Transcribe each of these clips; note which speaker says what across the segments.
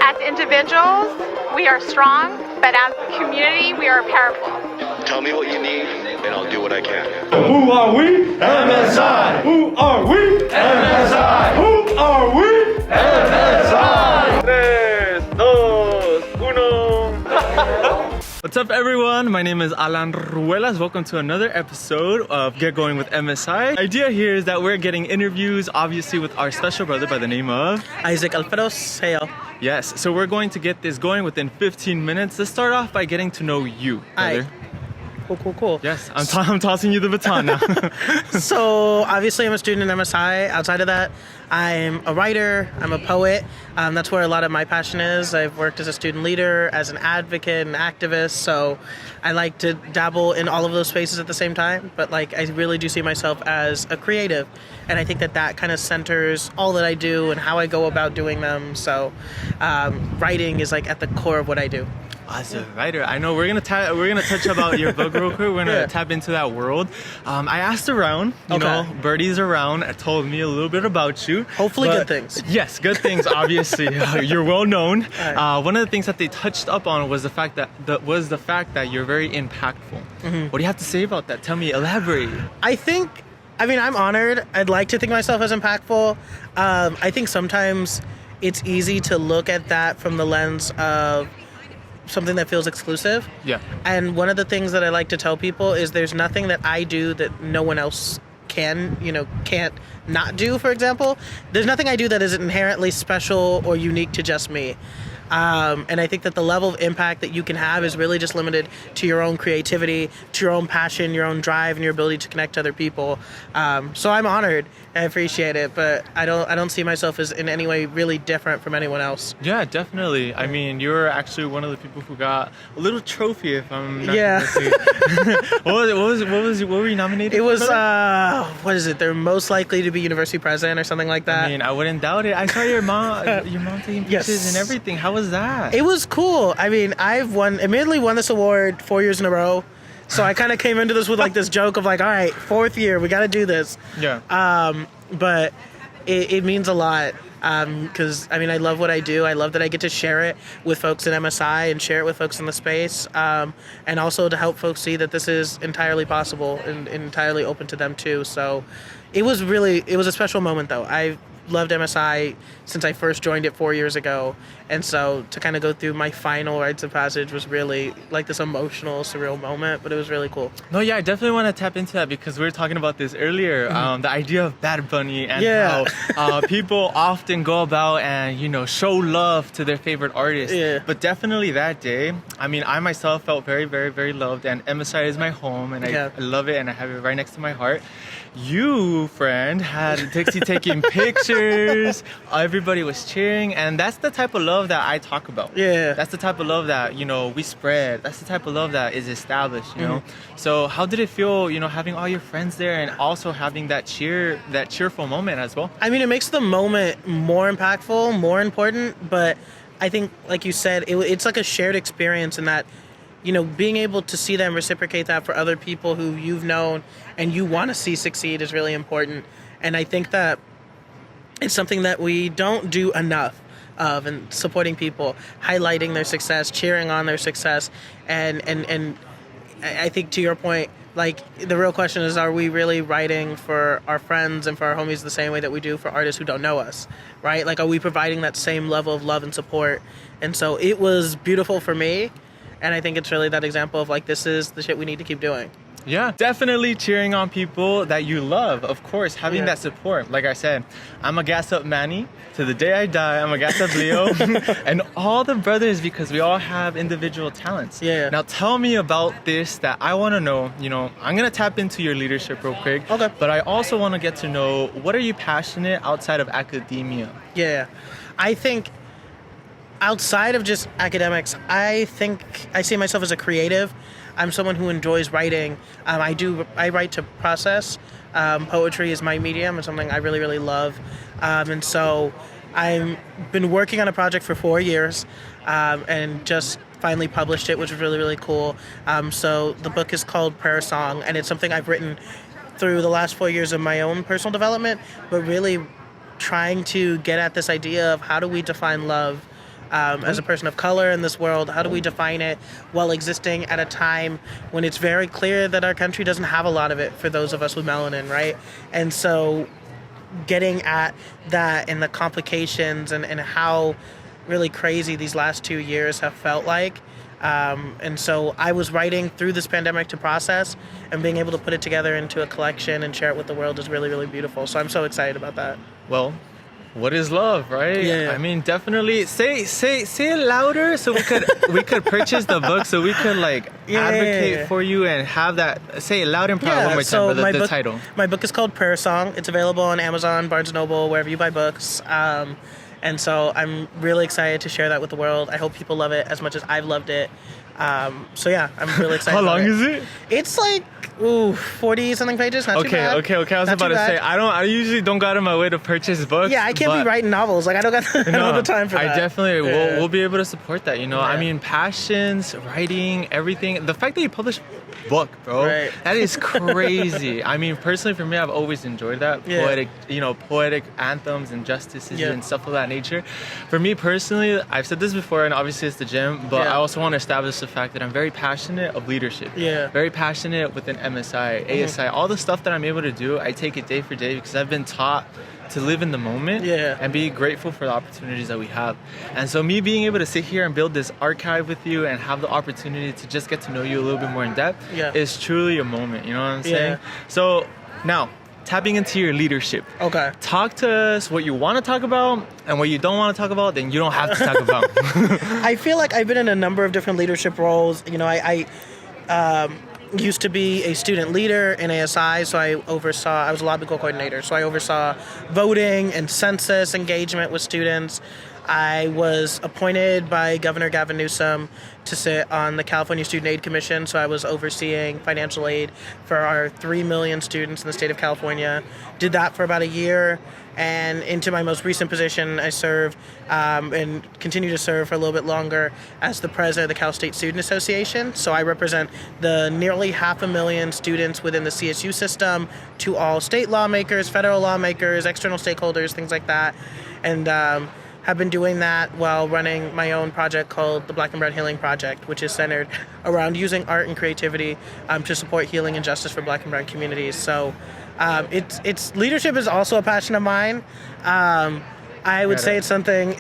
Speaker 1: As individuals, we are strong, but as a community, we are powerful.
Speaker 2: Tell me what you need, and I'll do what I can.
Speaker 3: Who are we? MSI. Who are we? MSI. Who are we? MSI. 3, 2, 1.
Speaker 4: What's up, everyone? My name is Ruelas. Welcome to another episode of Get Going with MSI. The idea here is that we're getting interviews, obviously, with our special brother by the name of
Speaker 5: ISSAC Alferos. Hey, y'all.
Speaker 4: Yes, so we're going to get this going within 15 minutes. Let's start off by getting to know you, brother.
Speaker 5: Cool.
Speaker 4: Yes, I'm tossing you the baton now.
Speaker 5: So, obviously, I'm a student in MSI. Outside of that, I'm a writer, I'm a poet. That's where a lot of my passion is. I've worked as a student leader, as an advocate, an activist. So, I like to dabble in all of those spaces at the same time. But, I really do see myself as a creative. And I think that kind of centers all that I do and how I go about doing them. So, writing is, at the core of what I do.
Speaker 4: As a writer, I know we're gonna touch about your book real quick. We're gonna tap into that world. I asked around, you know, birdies around told me a little bit about you.
Speaker 5: Hopefully, good things.
Speaker 4: Yes, good things. Obviously, you're well known.
Speaker 5: Right.
Speaker 4: One of the things that they touched up on was the fact that you're very impactful. Mm-hmm. What do you have to say about that? Tell me, elaborate.
Speaker 5: I'm honored. I'd like to think myself as impactful. I think sometimes it's easy to look at that from the lens of something that feels exclusive.
Speaker 4: Yeah.
Speaker 5: And one of the things that I like to tell people is there's nothing that I do that no one else can't not do, for example. There's nothing I do that is inherently special or unique to just me. And I think that the level of impact that you can have is really just limited to your own creativity, to your own passion, your own drive, and your ability to connect to other people. So I'm honored. I appreciate it, but I don't see myself as in any way really different from anyone else.
Speaker 4: Yeah, definitely. I mean, you're actually one of the people who got a little trophy, if I'm not
Speaker 5: mistaken.
Speaker 4: What were you nominated?
Speaker 5: It was what is it? They're most likely to be university president or something like that.
Speaker 4: I mean, I wouldn't doubt it. I saw your mom taking pictures and everything. How was that?
Speaker 5: It was cool. I mean, admittedly won this award 4 years in a row. So I kind of came into this with this joke of all right, 4th year, we got to do this.
Speaker 4: Yeah.
Speaker 5: But it means a lot because I love what I do. I love that I get to share it with folks in MSI and share it with folks in the space, and also to help folks see that this is entirely possible and entirely open to them too. So it was a special moment though. I've loved MSI since I first joined it 4 years ago, and so to kind of go through my final rites of passage was really this emotional, surreal moment, but it was really cool.
Speaker 4: No, yeah, I definitely want to tap into that because we were talking about this earlier, the idea of Bad Bunny and how people often go about and, show love to their favorite artist.
Speaker 5: Yeah.
Speaker 4: But definitely that day, I myself felt very, very, very loved, and MSI is my home, and I love it, and I have it right next to my heart. You, friend, had Dixie taking pictures. Everybody was cheering, and that's the type of love that I talk about.
Speaker 5: Yeah.
Speaker 4: That's the type of love that, we spread. That's the type of love that is established, you know? So how did it feel, having all your friends there and also having that cheerful moment as well?
Speaker 5: It makes the moment more impactful, more important, but I think, like you said, it's like a shared experience in that, being able to see them reciprocate that for other people who you've known and you want to see succeed is really important. And I think that it's something that we don't do enough of, and supporting people, highlighting their success, cheering on their success. And I think to your point, the real question is, are we really writing for our friends and for our homies the same way that we do for artists who don't know us, right? Are we providing that same level of love and support? And so it was beautiful for me. And I think it's really that example of this is the shit we need to keep doing.
Speaker 4: Yeah, definitely cheering on people that you love. Of course, having that support. Like I said, I'm a gas up Manny. To the day I die, I'm a gas up Leo. And all the brothers, because we all have individual talents.
Speaker 5: Yeah.
Speaker 4: Now tell me about this that I want to know. I'm going to tap into your leadership real quick.
Speaker 5: Okay.
Speaker 4: But I also want to get to know, what are you passionate outside of academia?
Speaker 5: Yeah. I think outside of just academics, I think I see myself as a creative. I'm someone who enjoys writing. I write to process. Poetry is my medium and something I really, really love. And so I've been working on a project for 4 years and just finally published it, which was really, really cool. So the book is called Prayer Song, and it's something I've written through the last 4 years of my own personal development, but really trying to get at this idea of how do we define love as a person of color in this world? How do we define it while existing at a time when it's very clear that our country doesn't have a lot of it for those of us with melanin, right? And so getting at that and the complications and how really crazy these last 2 years have felt like. And so I was writing through this pandemic to process, and being able to put it together into a collection and share it with the world is really, really beautiful. So I'm so excited about that.
Speaker 4: Well, what is love, right?
Speaker 5: Yeah.
Speaker 4: I mean, definitely say it louder so we could purchase the book, so we could advocate for you and have that. Say it loud and proud one more time, brother, the title.
Speaker 5: My book is called Prayer Song. It's available on Amazon, Barnes & Noble, wherever you buy books. And so I'm really excited to share that with the world. I hope people love it as much as I've loved it. So yeah, I'm really excited.
Speaker 4: How long is it?
Speaker 5: It's 40 something pages. Not too bad.
Speaker 4: Okay. I was about to say I usually don't go out of my way to purchase books.
Speaker 5: Yeah, I can't be writing novels. I don't got the time for that.
Speaker 4: I definitely we'll be able to support that. Yeah. I mean, passions, writing, everything. The fact that you publish a book, bro,
Speaker 5: right.
Speaker 4: That is crazy. I mean, personally for me, I've always enjoyed that.
Speaker 5: Yeah.
Speaker 4: Poetic anthems and justices and stuff of that nature. For me personally, I've said this before, and obviously it's the gym, but I also want to establish the fact that I'm very passionate of leadership.
Speaker 5: Yeah.
Speaker 4: Very passionate within MSI, ASI, all the stuff that I'm able to do, I take it day for day because I've been taught to live in the moment and be grateful for the opportunities that we have. And so me being able to sit here and build this archive with you and have the opportunity to just get to know you a little bit more in depth is truly a moment, you know what I'm saying? So now, tapping into your leadership.
Speaker 5: Okay.
Speaker 4: Talk to us what you want to talk about, and what you don't want to talk about, then you don't have to talk about.
Speaker 5: I feel like I've been in a number of different leadership roles. I used to be a student leader in ASI, so I was a lobby coordinator, so I oversaw voting and census engagement with students. I was appointed by Governor Gavin Newsom to sit on the California Student Aid Commission, so I was overseeing financial aid for our 3 million students in the state of California. Did that for about a year, and into my most recent position, I served and continue to serve for a little bit longer as the president of the Cal State Student Association. So I represent the nearly 500,000 students within the CSU system to all state lawmakers, federal lawmakers, external stakeholders, things like that. And have been doing that while running my own project called the Black and Brown Healing Project, which is centered around using art and creativity to support healing and justice for Black and Brown communities. So it's leadership is also a passion of mine. I would say it's something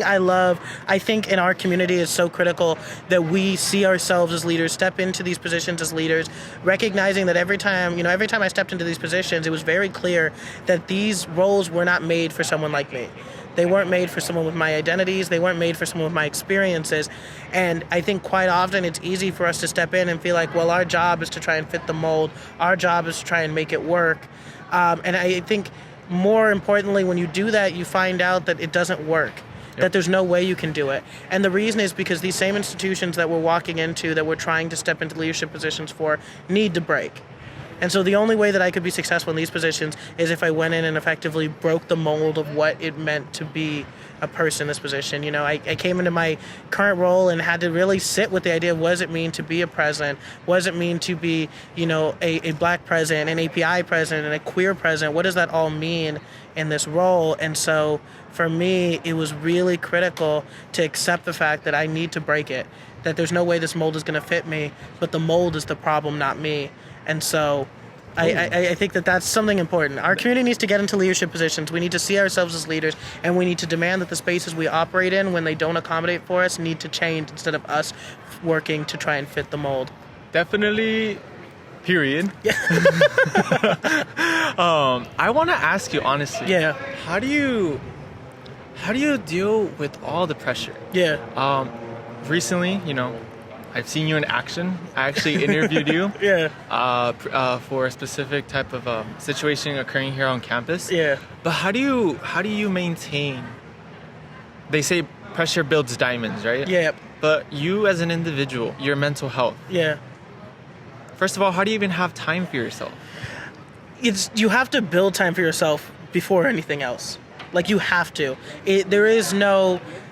Speaker 5: I love. I think in our community it's so critical that we see ourselves as leaders, step into these positions as leaders, recognizing that every time I stepped into these positions, it was very clear that these roles were not made for someone like me. They weren't made for someone with my identities. They weren't made for someone with my experiences. And I think quite often it's easy for us to step in and feel like, well, our job is to try and fit the mold. Our job is to try and make it work. And I think more importantly, when you do that, you find out that it doesn't work, that there's no way you can do it. And the reason is because these same institutions that we're walking into, that we're trying to step into leadership positions for, need to break. And so the only way that I could be successful in these positions is if I went in and effectively broke the mold of what it meant to be a person in this position. I came into my current role and had to really sit with the idea of what does it mean to be a president? What does it mean to be, a Black president, an API president, and a queer president? What does that all mean in this role? And so for me, it was really critical to accept the fact that I need to break it, that there's no way this mold is going to fit me, but the mold is the problem, not me. And so I think that that's something important. Our community needs to get into leadership positions. We need to see ourselves as leaders, and we need to demand that the spaces we operate in, when they don't accommodate for us, need to change instead of us working to try and fit the mold.
Speaker 4: Definitely, period.
Speaker 5: Yeah.
Speaker 4: I want to ask you honestly.
Speaker 5: Yeah.
Speaker 4: How do you deal with all the pressure?
Speaker 5: Yeah.
Speaker 4: Recently, I've seen you in action. I actually interviewed you for a specific type of situation occurring here on campus.
Speaker 5: Yeah.
Speaker 4: But how do you maintain? They say pressure builds diamonds, right?
Speaker 5: Yeah.
Speaker 4: But you as an individual, your mental health.
Speaker 5: Yeah.
Speaker 4: First of all, how do you even have time for yourself?
Speaker 5: You have to build time for yourself before anything else. Like, you have to.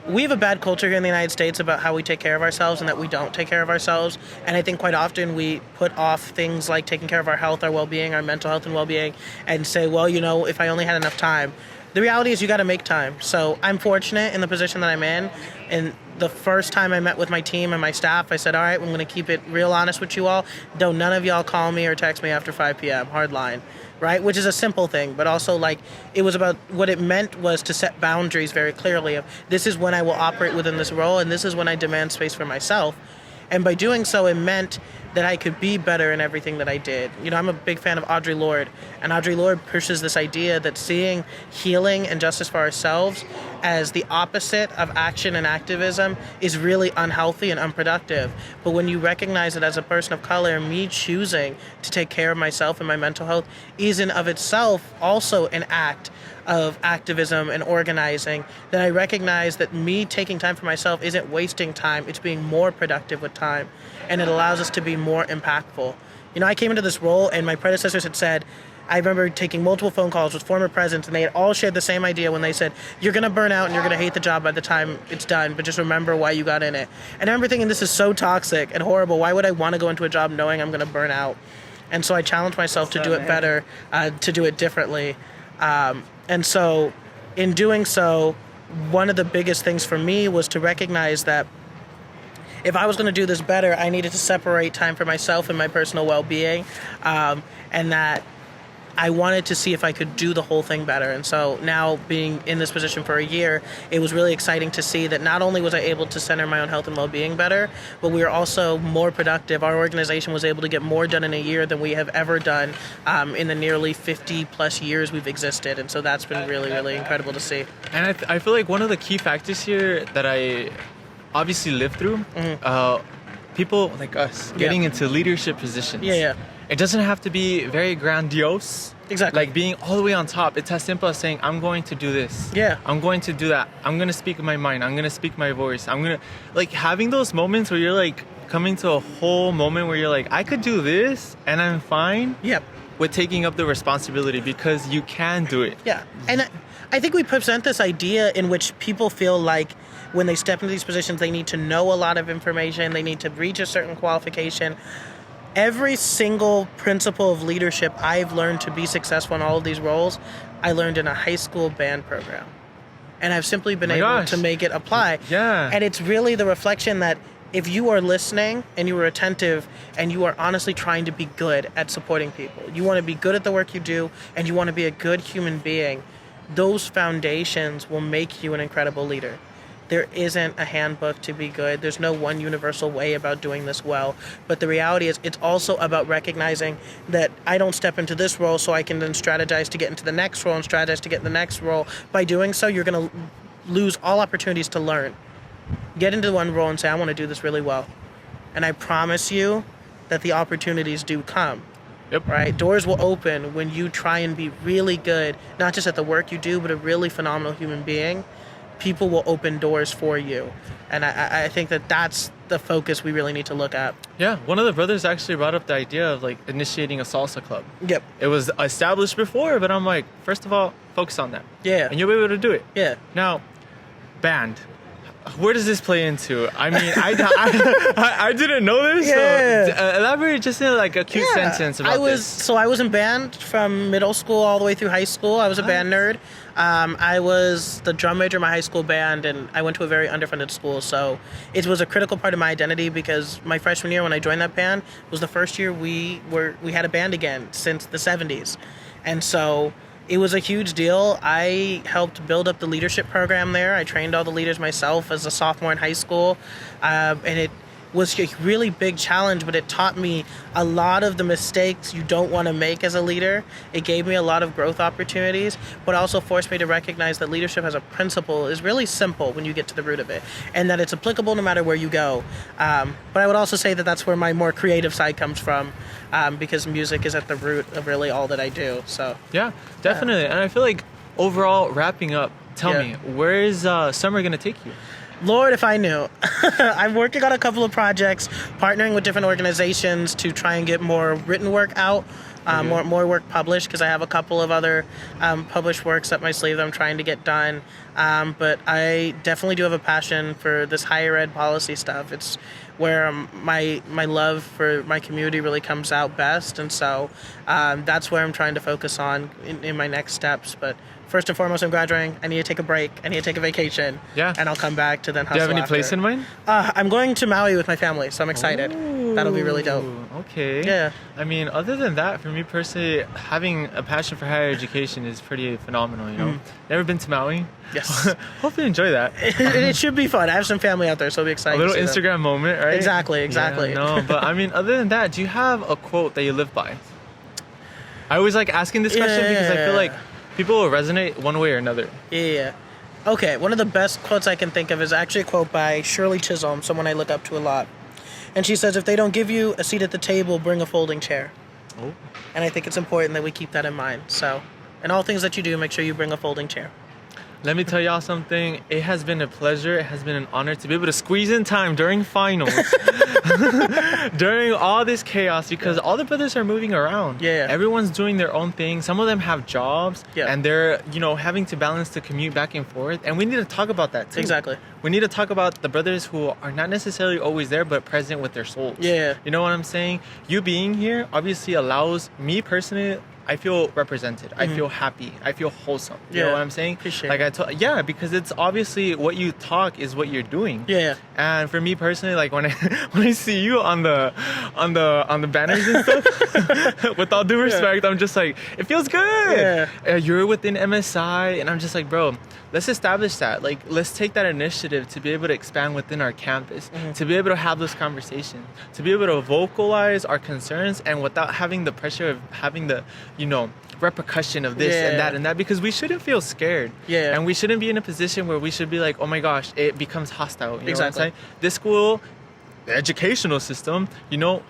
Speaker 5: We have a bad culture here in the United States about how we take care of ourselves and that we don't take care of ourselves. And I think quite often we put off things like taking care of our health, our well-being, our mental health and well-being, and say, well, if I only had enough time. the reality is you got to make time. So I'm fortunate in the position that I'm in. And the first time I met with my team and my staff, I said, all right, I'm going to keep it real honest with you all. Don't none of y'all call me or text me after 5 p.m. Hard line, right? Which is a simple thing, but also like it was about what it meant was to set boundaries very clearly of this is when I will operate within this role and this is when I demand space for myself. And by doing so, it meant that I could be better in everything that I did. You know, I'm a big fan of Audre Lorde, and Audre Lorde pushes this idea that seeing healing and justice for ourselves as the opposite of action and activism is really unhealthy and unproductive. But when you recognize that as a person of color, me choosing to take care of myself and my mental health is in of itself also an act of activism and organizing, then I recognize that me taking time for myself isn't wasting time, it's being more productive with time, and it allows us to be more impactful. You know, I came into this role and my predecessors had said, I remember taking multiple phone calls with former presidents and they had all shared the same idea when they said, you're going to burn out and you're going to hate the job by the time it's done, but just remember why you got in it. And I remember thinking, this is so toxic and horrible. Why would I want to go into a job knowing I'm going to burn out? And so I challenged myself to do it better, to do it differently. And so in doing so, one of the biggest things for me was to recognize that if I was going to do this better, I needed to separate time for myself and my personal well-being, and that I wanted to see if I could do the whole thing better. And so now being in this position for a year, it was really exciting to see that not only was I able to center my own health and well-being better, but we were also more productive. Our organization was able to get more done in a year than we have ever done in the nearly 50 plus years we've existed. And so that's been really, really incredible to see.
Speaker 4: And I feel like one of the key factors here that I obviously lived through, people like us getting into leadership positions.
Speaker 5: Yeah.
Speaker 4: It doesn't have to be very grandiose.
Speaker 5: Exactly.
Speaker 4: Like being all the way on top. It's as simple as saying, I'm going to do this.
Speaker 5: Yeah.
Speaker 4: I'm going to do that. I'm going to speak my mind. I'm going to speak my voice. I'm going to, like, having those moments where you're like coming to a whole moment where you're like, I could do this and I'm fine.
Speaker 5: Yep.
Speaker 4: With taking up the responsibility because you can do it.
Speaker 5: Yeah. And I think we present this idea in which people feel like when they step into these positions, they need to know a lot of information. They need to reach a certain qualification. Every single principle of leadership I've learned to be successful in all of these roles, I learned in a high school band program. And I've simply been able to make it apply.
Speaker 4: Yeah.
Speaker 5: And it's really the reflection that if you are listening and you are attentive and you are honestly trying to be good at supporting people, you want to be good at the work you do and you want to be a good human being, those foundations will make you an incredible leader. There isn't a handbook to be good. There's no one universal way about doing this well. But the reality is it's also about recognizing that I don't step into this role so I can then strategize to get into the next role and strategize to get in the next role. By doing so, you're going to lose all opportunities to learn. Get into one role and say, I want to do this really well. And I promise you that the opportunities do come.
Speaker 4: Yep.
Speaker 5: Right? Doors will open when you try and be really good, not just at the work you do, but a really phenomenal human being. People will open doors for you. And I think that that's the focus we really need to look at.
Speaker 4: Yeah, one of the brothers actually brought up the idea of like initiating a salsa club.
Speaker 5: Yep.
Speaker 4: It was established before, but I'm like, first of all, focus on that.
Speaker 5: Yeah.
Speaker 4: And you'll be able to do it.
Speaker 5: Yeah.
Speaker 4: Now, band. Where does this play into? I mean, I didn't know this.
Speaker 5: Yeah.
Speaker 4: So elaborate just in like a cute sentence about this.
Speaker 5: So I was in band from middle school all the way through high school. I was a band nerd. I was the drum major in my high school band, and I went to a very underfunded school. So it was a critical part of my identity because my freshman year when I joined that band was the first year we had a band again since the 70s. And so it was a huge deal. I helped build up the leadership program there. I trained all the leaders myself as a sophomore in high school. And it was a really big challenge, but it taught me a lot of the mistakes you don't want to make as a leader. It gave me a lot of growth opportunities, but also forced me to recognize that leadership as a principle is really simple when you get to the root of it, and that it's applicable no matter where you go. But I would also say that that's where my more creative side comes from, because music is at the root of really all that I do. So
Speaker 4: Yeah, definitely. And I feel like overall, wrapping up, tell me, where is summer going to take you?
Speaker 5: Lord, if I knew. I'm working on a couple of projects, partnering with different organizations to try and get more written work out, more work published, because I have a couple of other published works up my sleeve that I'm trying to get done. But I definitely do have a passion for this higher ed policy stuff. It's where my love for my community really comes out best. And so that's where I'm trying to focus on in my next steps. But first and foremost, I'm graduating. I need to take a break. I need to take a vacation.
Speaker 4: Yeah.
Speaker 5: And I'll come back to then hustle.
Speaker 4: Do you have any
Speaker 5: after.
Speaker 4: place in mind?
Speaker 5: I'm going to Maui with my family, so I'm excited. That'll be really dope.
Speaker 4: Okay.
Speaker 5: Yeah.
Speaker 4: I mean, other than that, for me personally, having a passion for higher education is pretty phenomenal, you know? Never been to Maui?
Speaker 5: Yes.
Speaker 4: Hopefully enjoy that.
Speaker 5: It should be fun. I have some family out there, so it'll be
Speaker 4: A
Speaker 5: exciting.
Speaker 4: little
Speaker 5: to see them.
Speaker 4: Instagram moment, right?
Speaker 5: Exactly.
Speaker 4: Yeah, no, but I mean, other than that, do you have a quote that you live by? I always like asking this question because I feel like people will resonate one way or another.
Speaker 5: Yeah. Okay, one of the best quotes I can think of is actually a quote by Shirley Chisholm, someone I look up to a lot. And she says, if they don't give you a seat at the table, bring a folding chair.
Speaker 4: Oh.
Speaker 5: And I think it's important that we keep that in mind. So, in all things that you do, make sure you bring a folding chair.
Speaker 4: Let me tell y'all something. It has been a pleasure. It has been an honor to be able to squeeze in time during finals, during all this chaos, because all the brothers are moving around.
Speaker 5: Yeah.
Speaker 4: Everyone's doing their own thing. Some of them have jobs,
Speaker 5: Yeah.
Speaker 4: and they're, having to balance the commute back and forth. And we need to talk about that too.
Speaker 5: Exactly.
Speaker 4: We need to talk about the brothers who are not necessarily always there, but present with their souls.
Speaker 5: Yeah.
Speaker 4: You know what I'm saying? You being here obviously allows me personally. I feel represented. I feel happy. I feel wholesome. You know
Speaker 5: Yeah.
Speaker 4: what I'm saying?
Speaker 5: Appreciate
Speaker 4: like
Speaker 5: it.
Speaker 4: yeah, because it's obviously what you talk is what you're doing.
Speaker 5: Yeah.
Speaker 4: And for me personally, like when I see you on the banners and stuff, with all due respect, I'm just like, it feels good.
Speaker 5: Yeah.
Speaker 4: You're within MSI, and I'm just like, bro, let's establish that. Like, let's take that initiative to be able to expand within our campus, to be able to have this conversation, to be able to vocalize our concerns, and without having the pressure of having the, repercussion of this and that, because we shouldn't feel scared.
Speaker 5: Yeah.
Speaker 4: And we shouldn't be in a position where we should be like, oh my gosh, it becomes hostile. You know what I'm
Speaker 5: Exactly.
Speaker 4: saying? This school, the educational system,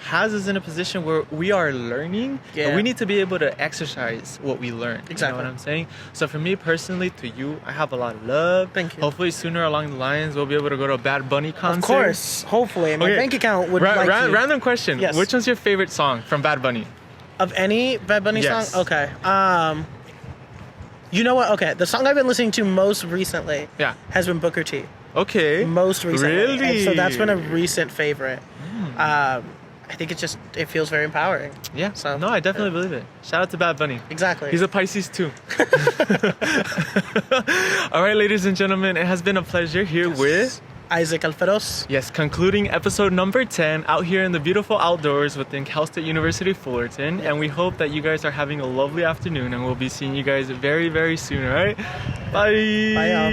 Speaker 4: has us in a position where we are learning, and we need to be able to exercise what we learn. You
Speaker 5: Exactly.
Speaker 4: know what I'm saying? So for me personally, to you, I have a lot of love.
Speaker 5: Thank you.
Speaker 4: Hopefully sooner along the lines, we'll be able to go to a Bad Bunny concert.
Speaker 5: Of course. Hopefully. My bank account would like to.
Speaker 4: Random question.
Speaker 5: Yes.
Speaker 4: Which one's your favorite song from Bad Bunny?
Speaker 5: Of any Bad Bunny
Speaker 4: Yes.
Speaker 5: song? Okay. You know what? Okay. The song I've been listening to most recently has been Booker T.
Speaker 4: Okay.
Speaker 5: Most recently.
Speaker 4: Really?
Speaker 5: And so that's been a recent favorite. I think it feels very empowering.
Speaker 4: Yeah.
Speaker 5: So,
Speaker 4: no, I definitely believe it. Shout out to Bad Bunny.
Speaker 5: Exactly.
Speaker 4: He's a Pisces too. All right, ladies and gentlemen, it has been a pleasure here with
Speaker 5: ISSAC Alferos.
Speaker 4: Yes, concluding episode number 10 out here in the beautiful outdoors within Cal State University Fullerton. And we hope that you guys are having a lovely afternoon, and we'll be seeing you guys very, very soon, all right? Bye.
Speaker 5: Bye, y'all.